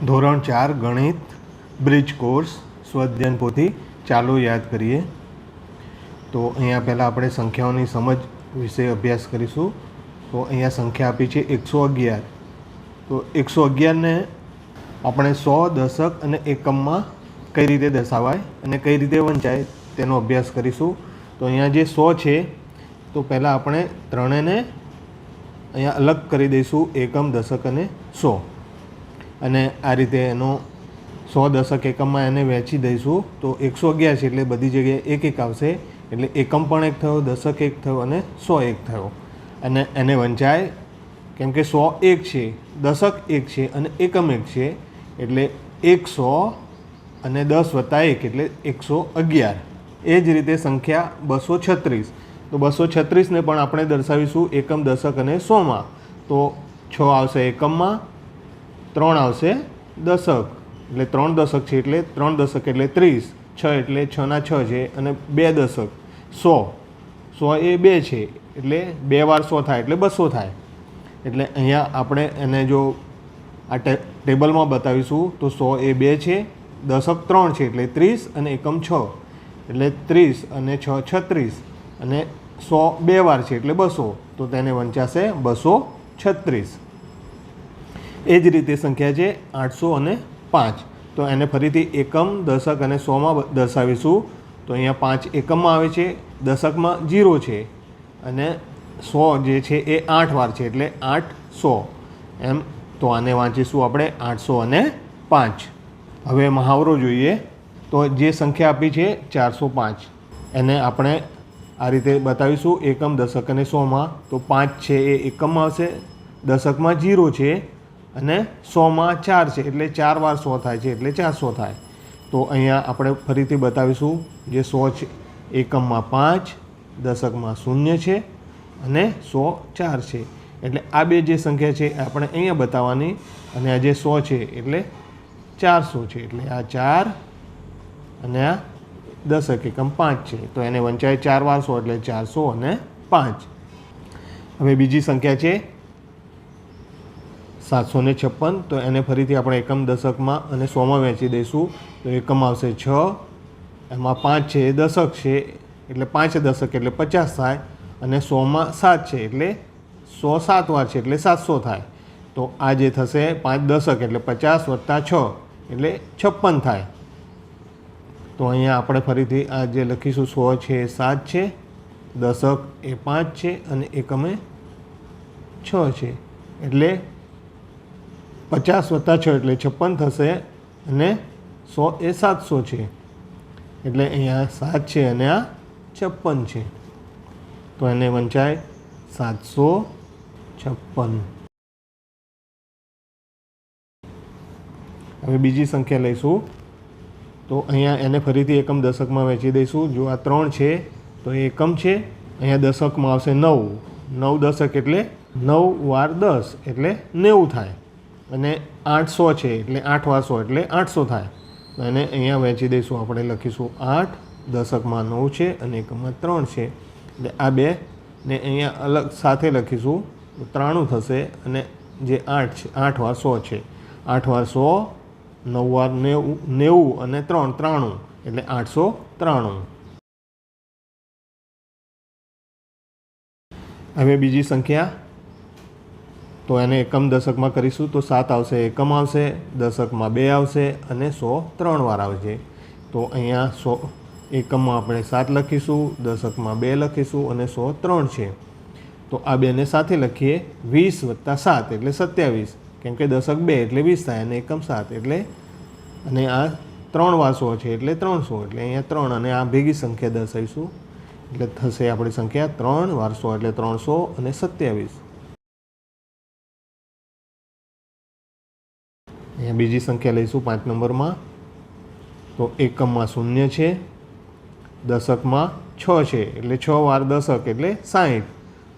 ધોરણ 4 ગણિત bridge course સ્વાધ્યાયન પોથી ચાલો યાદ કરીએ. તો અહીંયા પહેલાં આપણે સંખ્યાઓની સમજ વિશે અભ્યાસ કરીશું. તો અહીંયા સંખ્યા આપી છે 111. તો 111ને આપણે 100, દશક અને એકમમાં કઈ રીતે દર્શાવાય અને કઈ રીતે વંચાય તેનો અભ્યાસ કરીશું. તો અહીંયા જે 100 છે તો પહેલાં આપણે ત્રણેયને અહીંયા અલગ કરી દઈશું, એકમ, દશક અને 100. અને આ રીતે એનો 100, દશક, એકમમાં એને વહેંચી દઈશું. તો 111 છે એટલે બધી જગ્યાએ એક એક આવશે, એટલે એકમ પણ એક થયો, દશક એક થયો અને 100 એક થયો. અને એને વંચાય કેમ કે 100 એક છે, દશક એક છે અને એકમ એક છે, એટલે 100 અને 10 વત્તા 1 એટલે 111. એ જ રીતે સંખ્યા 236. તો 236ને પણ આપણે દર્શાવીશું એકમ, દશક અને 100માં. તો 6 આવશે એકમમાં, 3 આવશે દશક, એટલે 3 દશક છે એટલે 3 દશક એટલે 30, 6 એટલે 6 ના 6 છે અને 2 દશક, 100 એ 2 છે એટલે 2 વાર 100 થાય એટલે 200 થાય. એટલે અહીંયા આપણે એને જો આ ટેબલમાં બતાવીશું તો 100 એ 2 છે, દશક 3 છે એટલે 30 અને એકમ 6 એટલે 30 અને 6 36 અને 100 2 વાર છે એટલે 200. તો તેને વંચાશે 236. એ જ રીતે સંખ્યા છે 800 અને 5. તો એને ફરીથી એકમ, દશક અને 100માં દર્શાવીશું. તો અહીંયા 5 એકમમાં આવે છે, દશકમાં 0 છે અને 100 જે છે એ 8 વાર છે એટલે 800 એમ. તો આને વાંચીશું આપણે 800 અને 5. હવે મહાવરો જોઈએ. તો જે સંખ્યા આપી છે 405, એને આપણે આ રીતે બતાવીશું એકમ, દશક અને 100માં. તો 5 છે એ એકમમાં આવશે, દશકમાં 0 છે અને 100માં 4 છે એટલે 4 વાર 100 થાય છે એટલે 400 થાય. તો અહીંયા આપણે ફરીથી બતાવીશું જે 100 છે એકમમાં 5, દશકમાં 0 છે અને 100 4 છે. એટલે આ બે જે સંખ્યા છે આપણે અહીંયા બતાવવાની, અને આ જે 100 છે એટલે 400 છે એટલે આ 4 અને આ દશક એકમ 5 છે. તો એને વંચાય 4 વાર 100 એટલે 400 અને 5. હવે બીજી સંખ્યા છે 756. તો એને ફરીથી આપણે એકમ, દશકમાં અને 100માં વહેંચી દઈશું. તો એકમ આવશે 6, એમાં 5 છે એ દશક છે એટલે 5 દશક એટલે 50 થાય, અને 100માં 7 છે એટલે 100 7 વાર છે એટલે 700 થાય. તો આ જે થશે 5 દશક એટલે 50 વત્તા 6 એટલે 56 થાય. તો અહીંયા આપણે ફરીથી આ જે લખીશું 100 છે એ 7 છે, દશક એ 5 છે અને એકમ એ 6 છે એટલે 50 વત્તા 6 એટલે 56 થશે અને 100 એ 700 છે એટલે અહીંયા 7 છે અને આ 56 છે. તો એને વંચાય 756. હવે બીજી સંખ્યા લઈશું. તો અહીંયા એને ફરીથી એકમ, દશકમાં વહેંચી દઈશું. જો આ 3 છે તો એ એકમ છે, અહીંયા દશકમાં આવશે 9, 9 દશક એટલે 9 વાર 10 એટલે 90 થાય, અને 800 છે એટલે 8 વાર 100 એટલે 800 થાય. તો એને અહીંયા વહેંચી દઈશું. આપણે લખીશું 8, દશકમાં 9 છે અને એકમમાં 3 છે એટલે આ બે ને અહીંયા અલગ સાથે લખીશું તો 93 થશે. અને જે 8 છે 8 વાર 100 છે, 8 વાર 100, 9 વાર 90 અને 3 93 એટલે 893. હવે બીજી સંખ્યા, તો એને એકમ, દશકમાં કરીશું. તો 7 આવશે એકમ આવશે, દશકમાં 2 આવશે અને 100 3 વાર આવશે. તો અહીંયા 100 એકમમાં આપણે 7 લખીશું, દશકમાં 2 લખીશું અને 100 3 છે. તો આ બેને સાથે લખીએ. 20 વત્તા 7 એટલે 27, કેમ કે દશક 2 એટલે 20 થાય અને એકમ 7 એટલે, અને આ 3 વાર 100 છે એટલે 300, એટલે અહીંયા 3 અને આ ભેગી સંખ્યા દર્શાવીશું એટલે થશે આપણી સંખ્યા 3 વાર 100 એટલે 300 અને 27. અહીંયા બીજી સંખ્યા લઈશું 5 નંબરમાં. તો એકમમાં 0 છે, દશકમાં 6 છે એટલે 6 વાર દશક એટલે 60,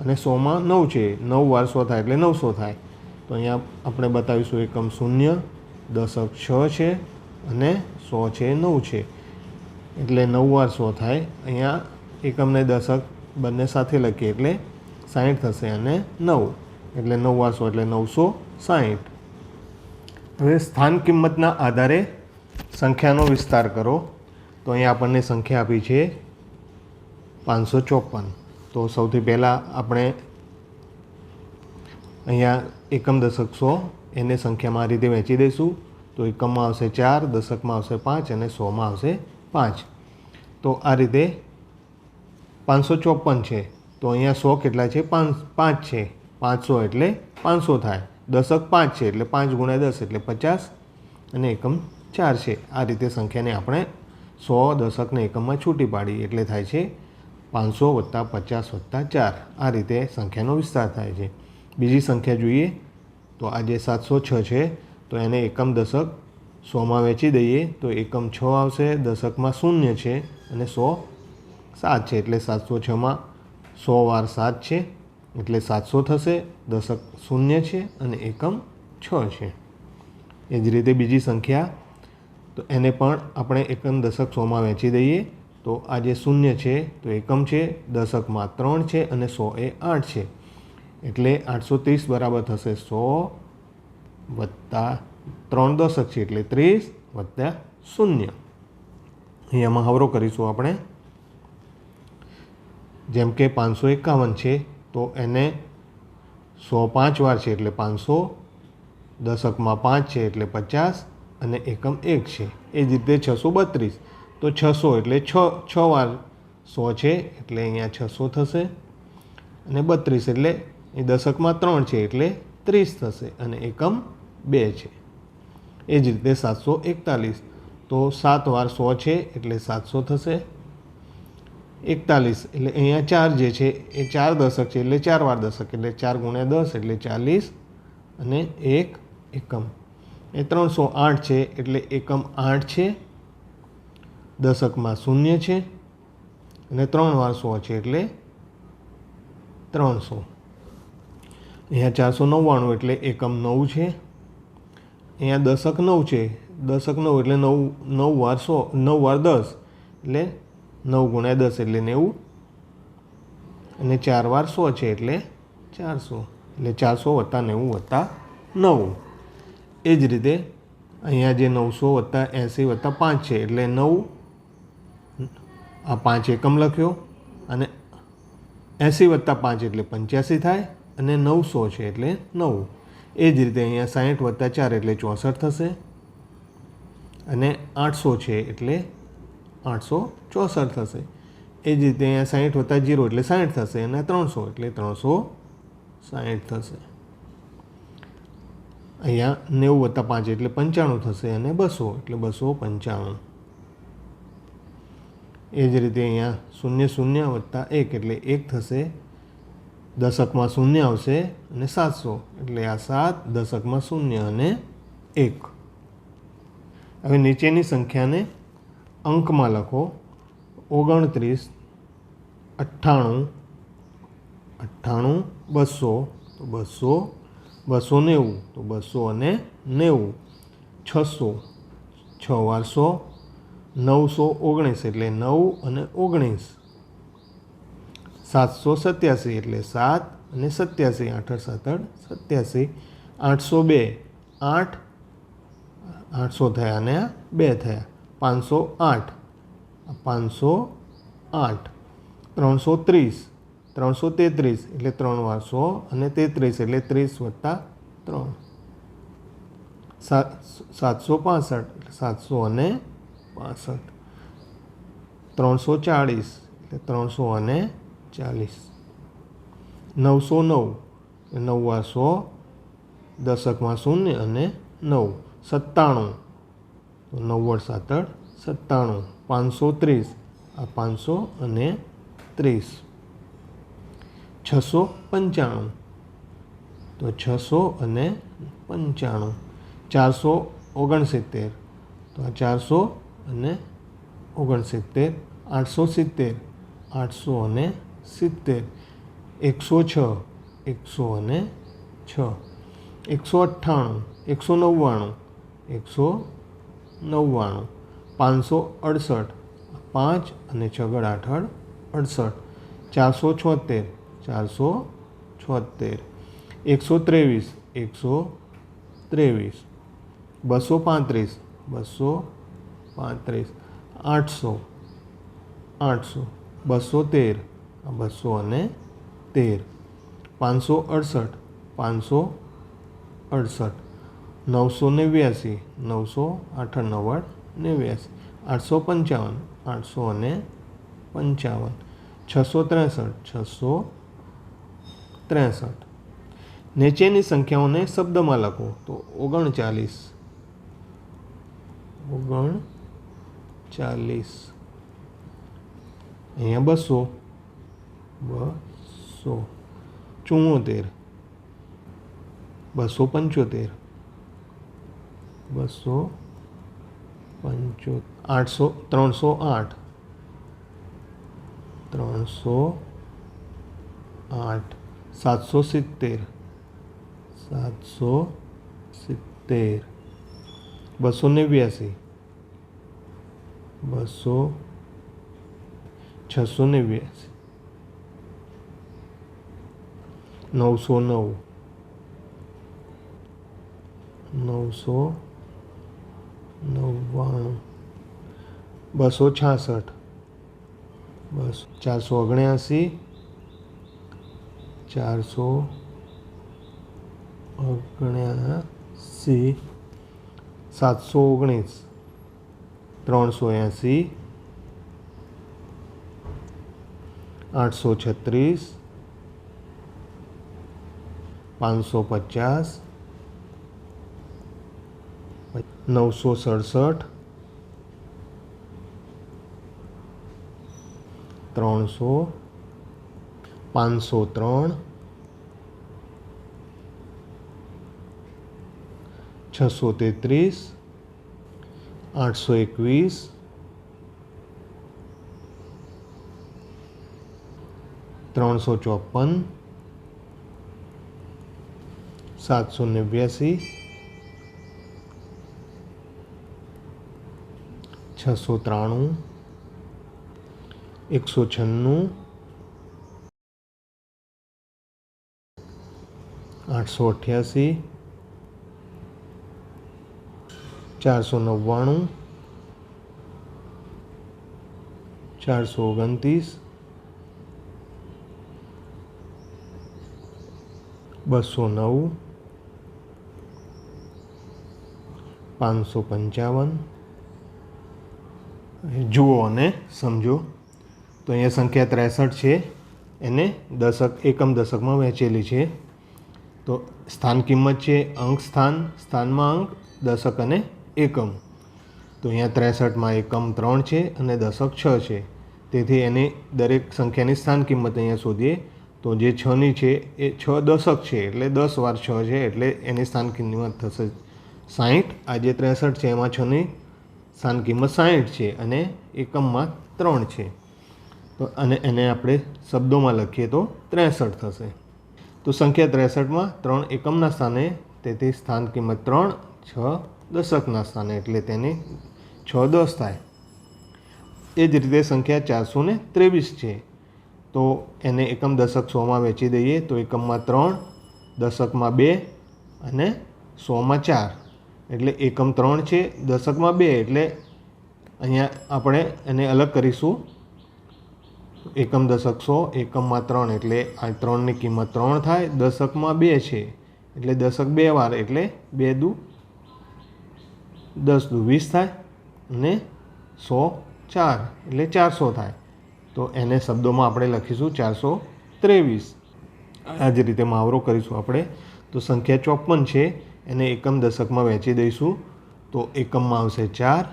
અને 100માં 9 છે, 9 વાર 100 થાય એટલે 900 થાય. તો અહીંયા આપણે બતાવીશું એકમ 0, દશક 6 છે અને 100 છે 9 છે એટલે 9 વાર 100 થાય. અહીંયા એકમને દશક બંને સાથે લખીએ એટલે 60 થશે અને 9 એટલે 9 વાર 100 એટલે 960. હવે સ્થાન કિંમતના આધારે સંખ્યાનો વિસ્તાર કરો. તો અહીંયા આપણને સંખ્યા આપી છે 554. તો સૌથી પહેલાં આપણે અહીંયા એકમ દશક 100 એને સંખ્યામાં આ રીતે વહેંચી દઈશું. તો એકમમાં આવશે 4, દશકમાં આવશે 5 અને 100માં આવશે 5. તો આ રીતે 554 છે. તો અહીંયા 100 કેટલા છે? 5 છે. 500 એટલે 500 થાય. દશક 5 છે એટલે 5 × 10 એટલે 50 અને એકમ 4 છે. આ રીતે સંખ્યાને આપણે 100 દશકને એકમમાં છૂટી પાડી એટલે થાય છે 500 + 50 + 4. આ રીતે સંખ્યાનો વિસ્તાર થાય છે. બીજી સંખ્યા જોઈએ તો આ જે 706 છે તો એને એકમ દશક 100માં વહેંચી દઈએ તો એકમ 6 આવશે, દશકમાં 0 છે અને 100 7 છે એટલે 706માં 100 વાર 7 છે એટલે 700 થશે. દશક 0 છે અને એકમ 6 છે. એ જ રીતે બીજી સંખ્યા તો એને પણ આપણે એકમ દશક 100માં વહેંચી દઈએ તો આ જે 0 છે તો એકમ છે, દશકમાં 3 છે અને 100 એ 8 છે એટલે 830 બરાબર થશે 100 + 3 દશક છે એટલે 30 + 0. અહીંયા મહાવરો કરીશું આપણે. જેમ કે 551 છે તો એને 100 5 વાર છે એટલે 500, દશકમાં 5 છે એટલે 50 અને એકમ 1 છે. એ જ રીતે 632 તો 600 એટલે 6 વાર 100 છે એટલે અહીંયા 600 થશે અને 32 એટલે એ દશકમાં 3 છે એટલે 30 થશે અને એકમ 2 છે. એ જ રીતે 741 તો 7 વાર 100 છે એટલે 700 થશે. 41 એટલે અહીંયા 4 જે છે એ 4 દશક છે એટલે 4 વાર દશક એટલે 4 × 10 એટલે 40 અને 1 એકમ. એ 308 છે એટલે એકમ 8 છે, દશકમાં 0 છે અને 3 વાર 100 છે એટલે 300. અહીંયા 499 એટલે એકમ 9 છે. અહીંયા દશક 9 છે, દશક 9 એટલે 9 વાર 100, 9 વાર 10 એટલે 9 × 10 એટલે 90 અને 4 વાર 100 છે એટલે 400 એટલે 400 + 90 + 9. એ જ રીતે અહીંયા જે 900 + 80 + 5 છે એટલે 9, આ 5 એકમ લખ્યો અને 80 + 5 એટલે 85 થાય અને 900 છે એટલે 9. એ જ રીતે અહીંયા 60 + 4 એટલે 64 થશે અને 800 છે એટલે 864 થશે. એ જ રીતે અહીંયા 60 + 0 એટલે 60 થશે અને 300 એટલે 360 થશે. અહીંયા 90 + 5 એટલે 95 થશે અને 200 એટલે 295. એ જ રીતે અહીંયા 00 + 1 એટલે 1 થશે, દશકમાં 0 આવશે અને 700 એટલે આ 7, દશકમાં 0 અને 1. હવે નીચેની સંખ્યાને અંકમાં લખો. 29, 98, 200 તો 200, 290 તો 290, 600 6 વાર 100, 919 એટલે 9 અને 19, 787 એટલે 7 અને 87, 8 87, 802 8, 800 થયા અને 2 થયા, 508 508, 330 333 એટલે 3 વાર 100 અને 33 એટલે 30 + 3, 765 એટલે 700 અને 65, 340 એટલે 300 અને 40, 909 9 વાર 100, દશકમાં 0 અને 9, 97 તો 9 * 7 97, 530 આ 500 અને 30, 695 તો 600 અને 95, 469 તો આ 400 અને 69, 870 800 અને 70, 106 100 અને 6, 198 199 199, 568 5 અને 6 × 8 68, 476 476, 123 123, 235, 235, 800, 800, 213, 213, 568, 568, 989, 998, 89, 855, 855, 663, 663. નીચેની સંખ્યાઓને શબ્દમાં લખો. તો 39, 39, અહીંયા 200, 200, 74, 275, 255, 800, 308, 308, 770, 770, 289, 689, 909, 999, 266, 479, 479, 719, 380, 836, 550, 967, 300, 503, 633, 821, 354, 789, 693, 196, 888, 499, 429, 209, 555. જુઓ અને સમજો. તો અહીંયા સંખ્યા 63 છે, એને દશક એકમ દશકમાં વહેંચેલી છે. તો સ્થાન કિંમત છે અંક સ્થાન, સ્થાનમાં અંક, દશક અને એકમ. તો અહીંયા 63માં એકમ 3 છે અને દશક 6 છે. તેથી એની દરેક સંખ્યાની સ્થાન કિંમત અહીંયા શોધીએ. તો જે 6ની છે એ 6 દશક છે, એટલે 10 વાર 6 છે, એટલે એની સ્થાન કિંમત થશે 60. આ જે 63 છે એમાં 6ની સ્થાન કિંમત 60 છે અને એકમમાં 3 છે. તો અને એને આપણે શબ્દોમાં લખીએ તો 63 થશે. તો સંખ્યા 63માં 3 એકમના સ્થાને, તેથી સ્થાન કિંમત 3, 6 દશકના સ્થાને, એટલે તેની 6 10 થાય. એ જ રીતે સંખ્યા 423 છે. તો એને એકમ દશક 100માં વહેંચી દઈએ. તો એકમમાં 3, દશકમાં 2 અને 100માં 4. એટલે એકમ 3 છે, દશકમાં 2, એટલે અહીંયા આપણે એને અલગ કરીશું. એકમ દશક 100, એકમમાં 3, એટલે આ 3ની કિંમત 3 થાય. દશકમાં 2 છે, એટલે દશક 2 વાર, એટલે 2 દુ 10 દુ 20 થાય અને 100 4, એટલે 400 થાય. તો એને શબ્દોમાં આપણે લખીશું 423. આ જ રીતે મહાવરો કરીશું આપણે. તો સંખ્યા 54 છે, એને એકમ દશકમાં વહેંચી દઈશું. તો એકમમાં આવશે 4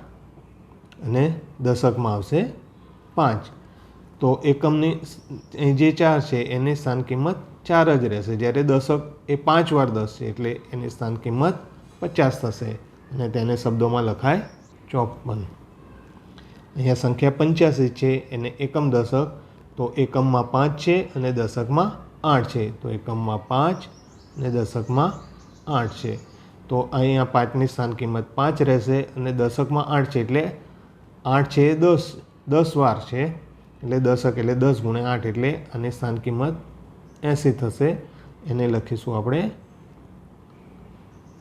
અને દશકમાં આવશે 5. તો એકમની જે 4 છે એની સ્થાન કિંમત 4 જ રહેશે, જ્યારે દશક એ 5 વાર 10 છે, એટલે એની સ્થાન કિંમત 50 થશે અને તેને શબ્દોમાં લખાય 54. અહીંયા સંખ્યા 85 છે, એને એકમ દશક. તો એકમમાં 5 છે અને દશકમાં 8 છે. તો એકમમાં 5 અને દશકમાં 8 છે. તો અહીંયા 5ની સ્થાન કિંમત 5 રહેશે અને દશકમાં 8 છે, એટલે 8 છે એ 10 વાર છે, એટલે દશક એટલે 10 ગુણ્યા 8, એટલે આની સ્થાન કિંમત 80 થશે. એને લખીશું આપણે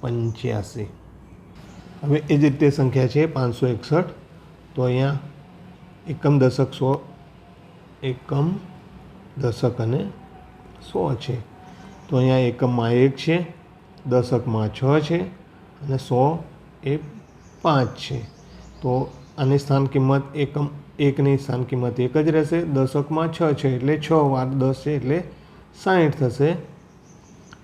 85. હવે એ જ રીતે સંખ્યા છે 561. તો અહીંયા એકમ દશક 100, એકમ દશક અને 100 છે. તો અહીંયા એકમમાં 1 છે, દશકમાં 6 છે અને 100 એ 5 છે. તો આની સ્થાન કિંમત એકમ 1ની સ્થાન કિંમત 1 જ રહેશે. દશકમાં 6 છે એટલે 6 વાર 10 છે એટલે 60 થશે.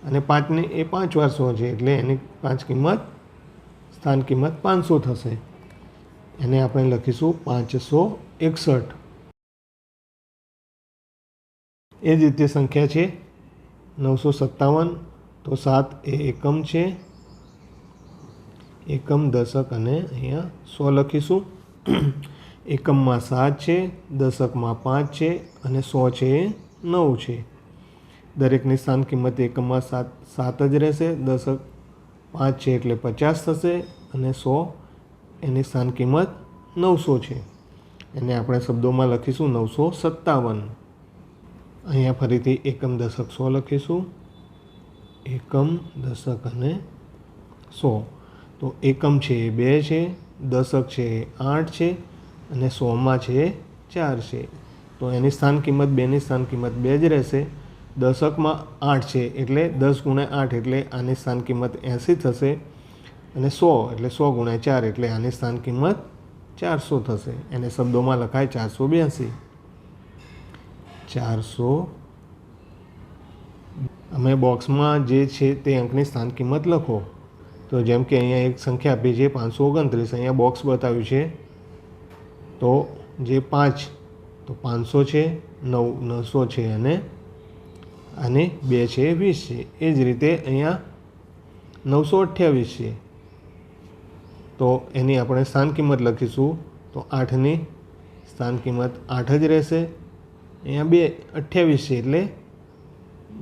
અને 5ની એ 5 વાર 100 છે એટલે એની સ્થાન કિંમત 500 થશે. એને આપણે લખીશું 561. એ જ રીતે સંખ્યા છે 957. તો 7 એ એકમ છે, એકમ દશક અને અહીંયા 100 લખીશું. એકમમાં 7 છે, દશકમાં 5 છે અને 100 છે એ 9 છે. દરેકની સ્થાન કિંમત એકમમાં 7 જ રહેશે. દશક 5 છે એટલે 50 થશે અને 100 એની સ્થાન કિંમત 900 છે. એને આપણે શબ્દોમાં લખીશું 957. અહીંયા ફરીથી એકમ દશક 100 લખીશું. એકમ દશક અને 100. તો એકમ છે એ 2 છે, દશક છે એ 8 છે અને 100માં છે એ 4 છે. તો એની સ્થાન કિંમત 2ની સ્થાન કિંમત 2 જ રહેશે. દશકમાં 8 છે એટલે 10 ગુણ્યા 8 એટલે આની સ્થાન કિંમત 80 થશે. અને 100 એટલે 100 ગુણ્યા 4 એટલે આની સ્થાન કિંમત 400 થશે. એને શબ્દોમાં લખાય 482. 400. અમે બોક્સમાં જે છે તે અંકની સ્થાન કિંમત લખો. તો જેમ કે અહીંયા એક સંખ્યા આપી છે 529. અહીંયા બોક્સ બતાવ્યું છે. તો જે 5 તો 500 છે, 900 છે અને 2 છે એ 20 છે. એ જ રીતે અહીંયા 928 છે. તો એની આપણે સ્થાન કિંમત લખીશું. તો 8ની સ્થાન કિંમત 8 જ રહેશે. અહીંયા 28 છે એટલે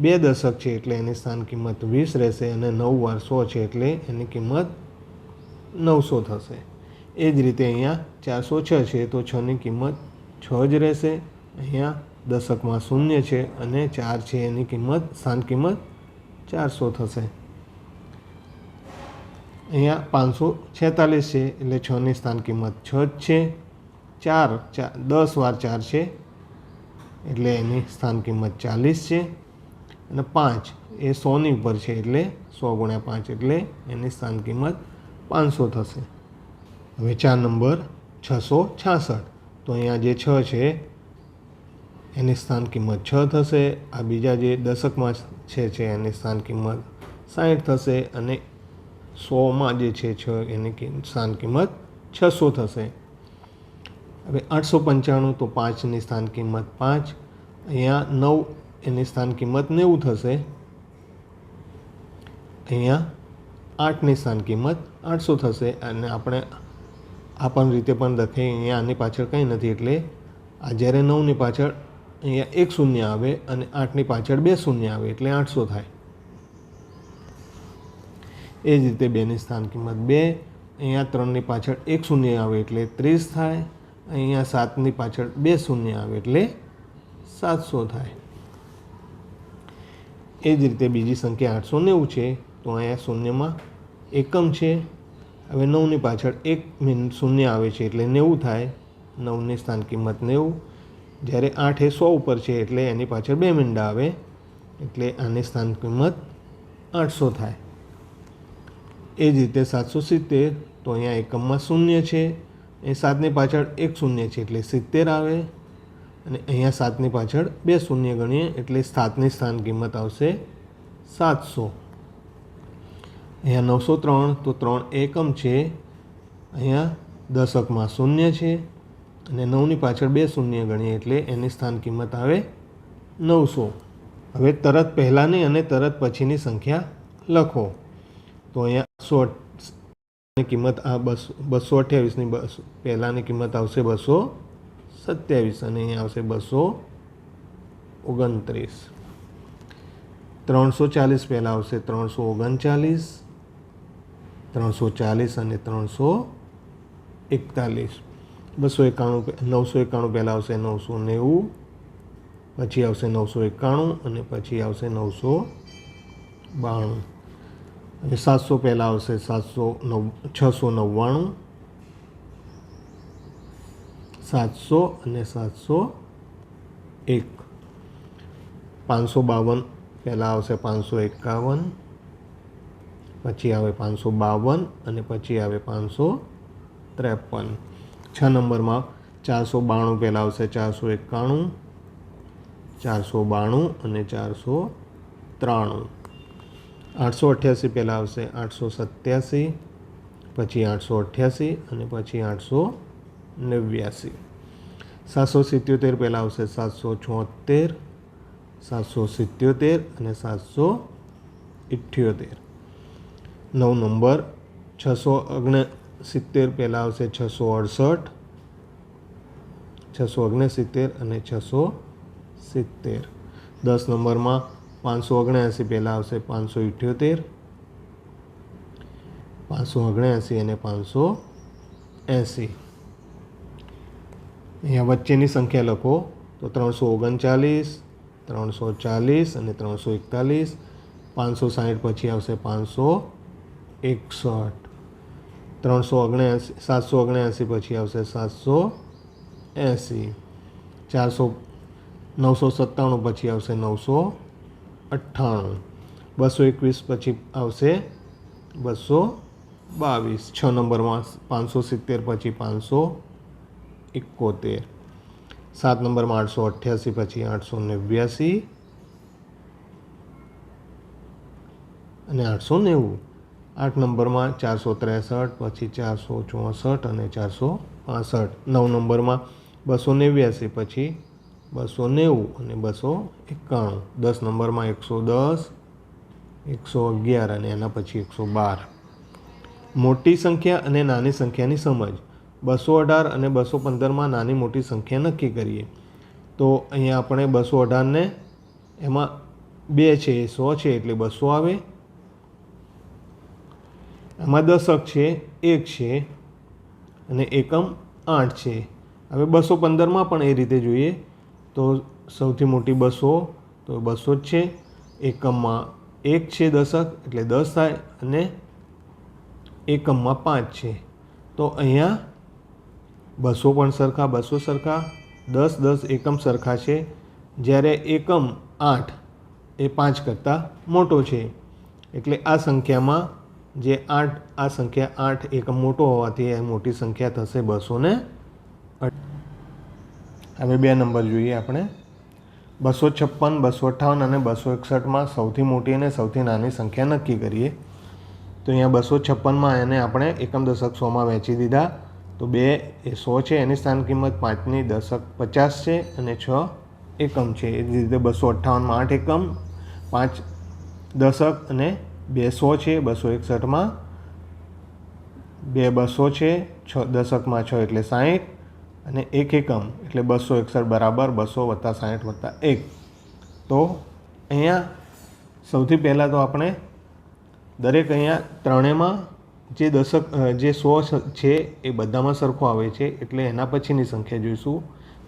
2 દશક છે એટલે એની સ્થાન કિંમત 20 રહેશે. અને 9 વાર 100 છે એટલે એની કિંમત 900 થશે. એ જ રીતે અહીંયા 406 છે તો 6ની કિંમત 6 જ રહેશે. અહીંયા દશકમાં 0 છે અને 4 છે એની સ્થાન કિંમત 400 થશે. અહીંયા 546 છે એટલે 6ની સ્થાન કિંમત 6 જ છે. 10 વાર 4 છે એટલે એની સ્થાન કિંમત 40 છે. અને 5 એ 100ની ઉપર છે એટલે 100 ગુણ્યા 5 એટલે એની સ્થાન કિંમત 500 થશે. હવે 4 નંબર 666. તો અહીંયા જે 6 છે એની સ્થાન કિંમત 6 થશે. આ બીજા જે દશકમાં છે એની સ્થાન કિંમત 60 થશે. અને 100માં જે છે 6 એની સ્થાન કિંમત 600 થશે. હવે 895. તો 5ની સ્થાન કિંમત 5. અહીંયા 9 એની સ્થાન કિંમત 90 થશે. અહીંયા 8ની સ્થાન કિંમત 800 થશે. અને આપણે આ પણ રીતે પણ લખીએ. અહીંયા આની પાછળ કંઈ નથી એટલે આ જ્યારે 9ની પાછળ અહીંયા 1 શૂન્ય આવે અને 8ની પાછળ 2 શૂન્ય આવે એટલે 800 થાય. એ જ રીતે 2ની સ્થાન કિંમત 2. અહીંયા 3ની પાછળ 1 શૂન્ય આવે એટલે 30 થાય. અહીંયા 7ની પાછળ 2 શૂન્ય આવે એટલે 700 થાય. એ જ રીતે બીજી સંખ્યા 890 છે. તો અહીંયા શૂન્યમાં એકમ છે. હવે 9ની પાછળ 1 શૂન્ય આવે છે એટલે 90 થાય. 9ની સ્થાન કિંમત 90. જ્યારે 8 એ 100 ઉપર છે એટલે એની પાછળ 2 મીંડા આવે એટલે આની સ્થાન કિંમત 800 થાય. એ જ રીતે 770. તો અહીંયા એકમમાં 0 છે. એ 7ની પાછળ 1 શૂન્ય છે એટલે 70 આવે. અને અહીંયા 7ની પાછળ 2 શૂન્ય ગણીએ એટલે 7ની સ્થાન કિંમત આવશે 700. અહીંયા 903. તો 3 એકમ છે. અહીંયા દશકમાં 0 છે અને 9ની પાછળ 2 શૂન્ય ગણીએ એટલે એની સ્થાન કિંમત આવે 900. હવે તરત પહેલાંની અને તરત પછીની સંખ્યા લખો. તો અહીંયા 100ની કિંમત આ 228ની પહેલાંની કિંમત આવશે 227 અને અહીંયા આવશે 229. 340 પહેલાં આવશે 339, 340 અને 341. 991 પહેલાં આવશે 990, પછી આવશે 991 અને પછી આવશે 992. અને 700 પહેલાં આવશે 699, 700 અને 701. 552 પહેલાં આવશે 551, પછી આવે 552 અને પછી આવે 553. 6 નંબરમાં 492 પહેલાં આવશે 491, 492 અને 493. 888 પહેલાં આવશે 887, પછી 888 અને પછી 889. 777 પહેલાં આવશે 774, 777 અને 778. 9 નંબર 669 પહેલાં આવશે 668, 669 અને 670. 10 નંબરમાં 579 પહેલાં આવશે 578, 579 અને 580. અહીંયા વચ્ચેની સંખ્યા લખો તો 339, 340 અને 341. 560 પછી આવશે 561, 779 પછી આવશે 780. 997 પછી આવશે 998. 221 પછી આવશે 222. 6 નંબરમાં 570 પછી 571. 7 નંબરમાં 888 પછી 889 અને 890. 8 નંબરમાં 463 પછી 464 અને 465. 9 નંબરમાં 289 પછી 290 અને 291. 10 નંબરમાં 110, 111 અને એના પછી 112. મોટી સંખ્યા અને નાની સંખ્યાની સમજ. 218 અને 215માં નાની મોટી સંખ્યા નક્કી કરીએ. તો અહીંયા આપણે 218ને એમાં 2 છે એ 100 છે એટલે 200 આવે. એમાં દશક છે 1 છે અને એકમ 8 છે. હવે 215માં પણ એ રીતે જોઈએ તો સૌથી મોટી 200 તો 200 જ છે. એકમમાં 1 છે દશક એટલે 10 થાય અને એકમમાં 5 છે. તો અહીંયા 200 પણ સરખા, 200 સરખા, 10 10 એકમ સરખા છે. જ્યારે એકમ 8 એ 5 કરતાં મોટો છે એટલે આ સંખ્યામાં જે 8 આ સંખ્યા 8 એકમ મોટો હોવાથી એ મોટી સંખ્યા થશે 200. હવે 2 નંબર જોઈએ આપણે. 256, 258 અને 261માં સૌથી મોટી અને સૌથી નાની સંખ્યા નક્કી કરીએ. તો અહીંયા 256માં એને આપણે એકમ દશક 100માં વહેંચી દીધા. તો 2 એ 100 છે, એની સ્થાન કિંમત 5ની દશક 50 છે અને 6 એકમ છે. એ જ રીતે 258માં 8 એકમ, 5 દશક અને 2 100 છે. 261માં 2 200 છે, 6 દશકમાં 6 એટલે 60 અને 1 એકમ એટલે 261 બરાબર 200 + 60 + 1. તો અહીંયા સૌથી પહેલાં તો આપણે દરેક અહીંયા ત્રણેયમાં જે દશક જે 100 છે એ બધામાં સરખો આવે છે એટલે એના પછીની સંખ્યા જોઈશું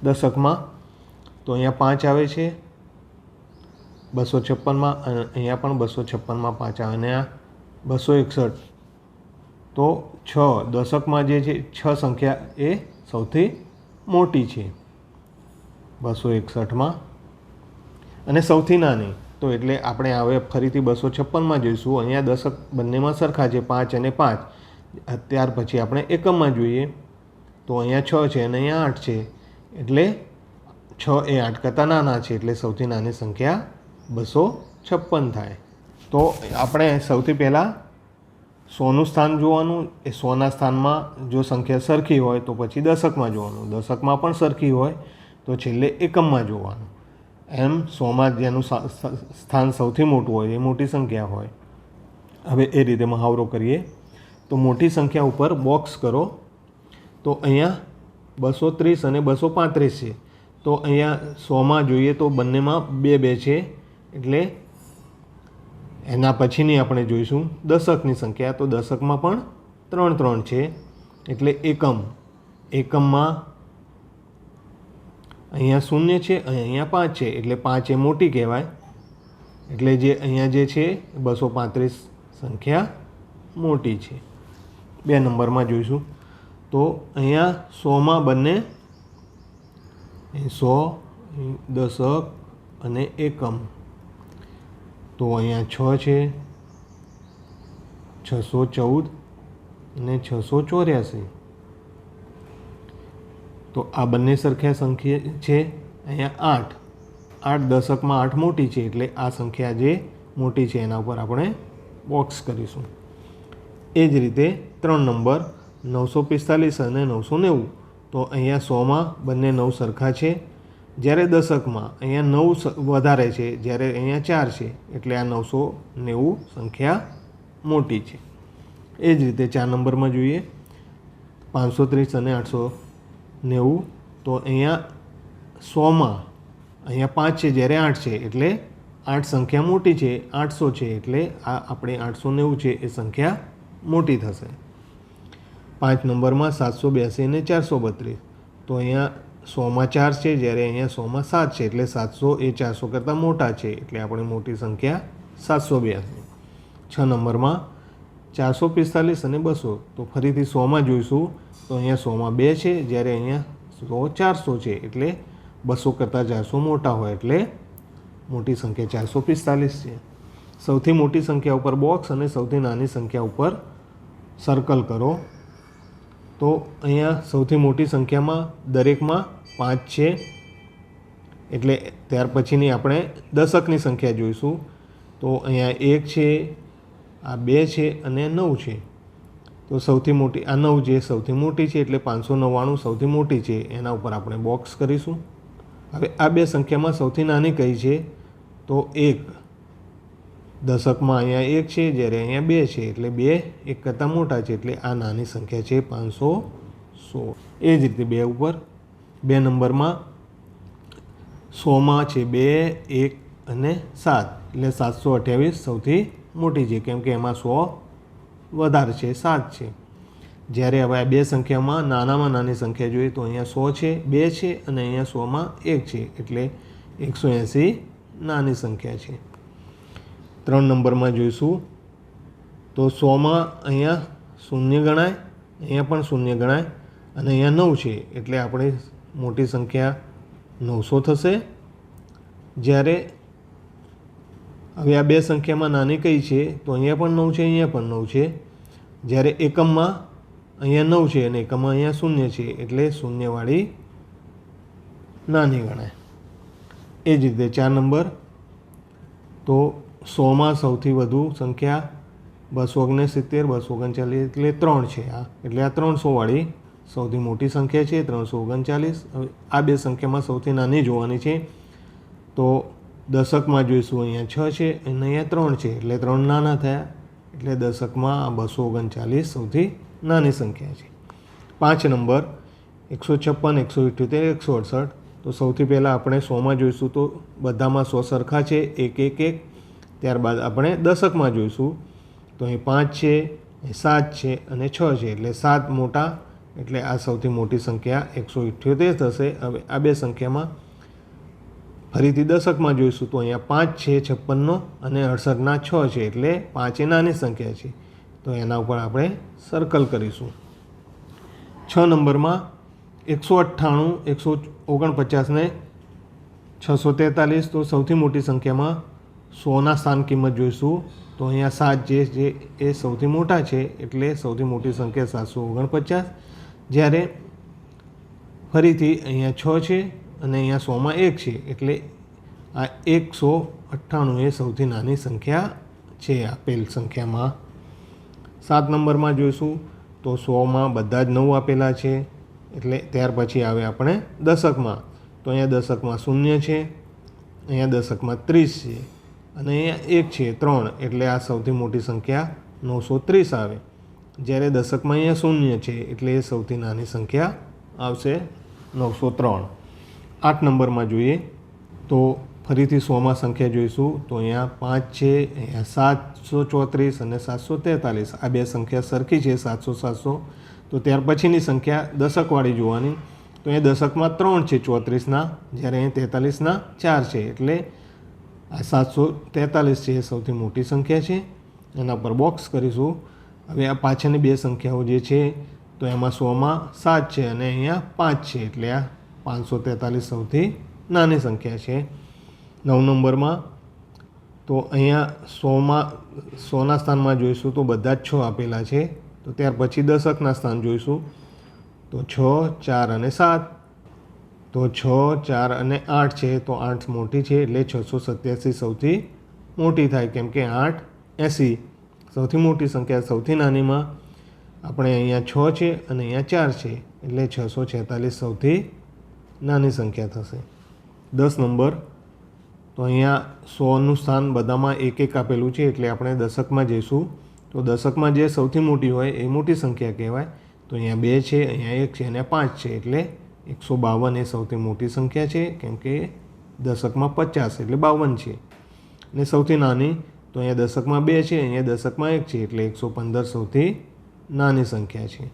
દશકમાં. તો અહીંયા 5 આવે છે 256માં અને અહીંયા પણ 256માં 5 આવે અને આ 261. તો 6 દશકમાં જે છે 6 સંખ્યા એ સૌથી મોટી છે 261માં અને સૌથી નાની. તો એટલે આપણે હવે ફરીથી 256માં જોઈશું. અહીંયા દશક બંનેમાં સરખા છે 5 અને 5. ત્યાર પછી આપણે એકમમાં જોઈએ તો અહીંયા 6 છે અને અહીંયા 8 છે એટલે 6 એ 8 કરતાં નાના છે એટલે સૌથી નાની સંખ્યા 256 થાય. તો આપણે સૌથી પહેલાં 100નું સ્થાન જોવાનું. એ 100ના સ્થાનમાં જો સંખ્યા સરખી હોય તો પછી દશકમાં જોવાનું. દશકમાં પણ સરખી હોય તો છેલ્લે એકમમાં જોવાનું. એમ 100માં જેનું સ્થાન સૌથી મોટું હોય એ મોટી સંખ્યા હોય. હવે એ રીતે મહાવરો કરીએ તો મોટી સંખ્યા ઉપર બોક્સ કરો. તો અહીંયા 230 અને 235 છે. તો અહીંયા 100માં જોઈએ તો બંનેમાં 2 2 છે એટલે એના પછીની આપણે જોઈશું દશકની સંખ્યા. તો દશકમાં પણ 3 3 છે એટલે એકમ. એકમમાં અહીંયા 0 છે અને અહીંયા 5 છે એટલે 5 એ મોટી કહેવાય. એટલે જે અહીંયા જે છે 235 સંખ્યા મોટી છે. 2 નંબરમાં જોઈશું તો અહીંયા 100માં બંને 100 દશક અને એકમ, તો અહીંયા 6 છે, 614 અને 684. તો આ બંને સરખા સંખ્યા છે. અહીંયા 8 દશકમાં 8 મોટી છે એટલે આ સંખ્યા જે મોટી છે એના ઉપર આપણે બોક્સ કરીશું. એ જ રીતે 3 નંબર 945 અને 990. તો અહીંયા 100માં બંને 9 સરખા છે, જ્યારે દશકમાં અહીંયા 9 વધારે છે, જ્યારે અહીંયા 4 છે એટલે આ 990 સંખ્યા મોટી છે. એ જ રીતે 4 નંબરમાં જોઈએ 530 અને 890. તો અહીંયા 100માં અહીંયા 5 છે, જ્યારે 8 છે એટલે 8 સંખ્યા મોટી છે, 800 છે એટલે આ આપણે 890 છે એ સંખ્યા મોટી થશે. 5 નંબરમાં 782 અને 432. તો અહીંયા 100માં 4 છે, જ્યારે અહીંયા 100માં 7 છે એટલે 700 એ 400 કરતાં મોટા છે એટલે આપણે મોટી સંખ્યા 782. 6 નંબરમાં 445 અને 200. તો ફરીથી 100માં જોઈશું તો અહીંયા 100માં 2 છે, જ્યારે અહીંયા 100 400 છે એટલે 200 કરતાં 400 મોટા હોય એટલે મોટી સંખ્યા 445 છે. સૌથી મોટી સંખ્યા ઉપર બોક્સ અને સૌથી નાની સંખ્યા ઉપર સર્કલ કરો. તો અહીંયા સૌથી મોટી સંખ્યામાં દરેકમાં 5 છે એટલે ત્યાર પછીની આપણે દશકની સંખ્યા જોઈશું. તો અહીંયા 1 છે, આ 2 છે અને 9 છે. તો સૌથી મોટી આ 9 જે સૌથી મોટી છે એટલે 599 સૌથી મોટી છે, એના ઉપર આપણે બોક્સ કરીશું. હવે આ બે સંખ્યામાં સૌથી નાની કઈ છે તો 1. દશકમાં અહીંયા 1 છે, જ્યારે અહીંયા 2 છે એટલે 2 1 કરતાં મોટા છે એટલે આ નાની સંખ્યા છે 516. એ જ રીતે 2 ઉપર 2 નંબરમાં 100માં છે 2, 1 અને 7 એટલે 728 સૌથી મોટી છે, કેમ કે એમાં 100 વધારે છે, 7 છે. જ્યારે હવે આ બે સંખ્યામાં નાનામાં નાની સંખ્યા જોઈએ તો અહીંયા 100 છે, 2 છે અને અહીંયા 100માં 1 છે એટલે 180 નાની સંખ્યા છે. 3 નંબરમાં જોઈશું તો 100માં અહીંયા 0 ગણાય, અહીંયા પણ 0 ગણાય અને અહીંયા 9 છે એટલે આપણે મોટી સંખ્યા 900 થશે. જ્યારે હવે આ બે સંખ્યામાં નાની કઈ છે તો અહીંયા પણ 9 છે, અહીંયા પણ 9 છે. જ્યારે એકમમાં અહીંયા 9 છે અને એકમમાં અહીંયા 0 છે એટલે 0 વાળી નાની ગણાય. એ જ રીતે 4 નંબર તો 100માં સૌથી વધુ સંખ્યા 269, 239 એટલે 3 છે. એટલે આ 300 વાળી સૌથી મોટી સંખ્યા છે 339. હવે આ બે સંખ્યામાં સૌથી નાની જોવાની છે તો દશકમાં જોઈશું અહીંયા 6 છે અને અહીંયા 3 છે એટલે 3 નાના થયા એટલે દશકમાં આ 239 સૌથી નાની સંખ્યા છે. 5 નંબર 156, 178, 168. તો સૌથી પહેલાં આપણે 100માં જોઈશું તો બધામાં 100 સરખા છે, 1, 1, 1. ત્યારબાદ આપણે દશકમાં જોઈશું તો અહીં 5 છે, 7 છે અને 6 છે એટલે 7 મોટા એટલે આ સૌથી મોટી સંખ્યા 178 થશે. હવે આ બે સંખ્યામાં ફરીથી દશકમાં જોઈશું તો અહીંયા 5 છે 56 અને 68ના 6 છે એટલે 5 એ નાની સંખ્યા છે, તો એના ઉપર આપણે સર્કલ કરીશું. 6 નંબરમાં 198, 149 ને 643. તો સૌથી મોટી સંખ્યામાં 100ના સ્થાન કિંમત જોઈશું તો અહીંયા 7 જે એ સૌથી મોટા છે એટલે સૌથી મોટી સંખ્યા 749. જ્યારે ફરીથી અહીંયા 6 છે અને અહીંયા 100માં 1 છે એટલે આ 198 એ સૌથી નાની સંખ્યા છે આપેલ સંખ્યામાં. 7 નંબરમાં જોઈશું તો 100માં બધા જ 9 આપેલા છે એટલે ત્યાર પછી આવે આપણે દશકમાં તો અહીંયા દશકમાં 0 છે, અહીંયા દશકમાં 30 છે અને અહીંયા 1 છે 3 એટલે આ સૌથી મોટી સંખ્યા 930 આવે. જ્યારે દશકમાં અહીંયા 0 છે એટલે એ સૌથી નાની સંખ્યા આવશે 903. 8 નંબરમાં જોઈએ તો ફરીથી 100માં સંખ્યા જોઈશું તો અહીંયા 5 છે, અહીંયા 734 અને 743. આ બે સંખ્યા સરખી છે 700, 700. તો ત્યાર પછીની સંખ્યા દશકવાળી જોવાની તો અહીંયા દશકમાં 3 છે 34ના, જ્યારે અહીંયા 43ના 4 છે એટલે આ 743 છે એ સૌથી મોટી સંખ્યા છે. એના પર બોક્સ કરીશું. હવે આ પાછળની બે સંખ્યાઓ જે છે તો એમાં 100માં 7 છે અને અહીંયા 5 છે, એટલે આ 543 સૌથી નાની સંખ્યા છે. 9 નંબરમાં તો અહીંયા 100ના સ્થાનમાં જોઈશું તો બધા જ 6 આપેલા છે. તો ત્યાર પછી દશકના સ્થાન જોઈશું તો 6, 4 અને 7. તો 6, 4 અને 8 છે, તો 8 મોટી છે એટલે 687 સૌથી મોટી થાય, કેમ કે 8, 80 સૌથી મોટી સંખ્યા. સૌથી નાનીમાં આપણે અહીંયા 6 છે અને અહીંયા 4 છે, એટલે 646 સૌથી નાની સંખ્યા થશે. 10 નંબર તો અહીંયા 100નું સ્થાન બધામાં 1 1 આપેલું છે, એટલે આપણે દશકમાં જઈશું. તો દશકમાં જે સૌથી મોટી હોય એ મોટી સંખ્યા કહેવાય. તો અહીંયા 2 છે, અહીંયા 1 છે અને 5 છે, એટલે 152 એ સૌથી મોટી સંખ્યા છે, કેમ કે દશકમાં 50 એટલે 52 છે. અને સૌથી નાની તો અહીંયા દશકમાં 2 છે, અહીંયા દશકમાં 1 છે, એટલે 115 સૌથી નાની સંખ્યા છે.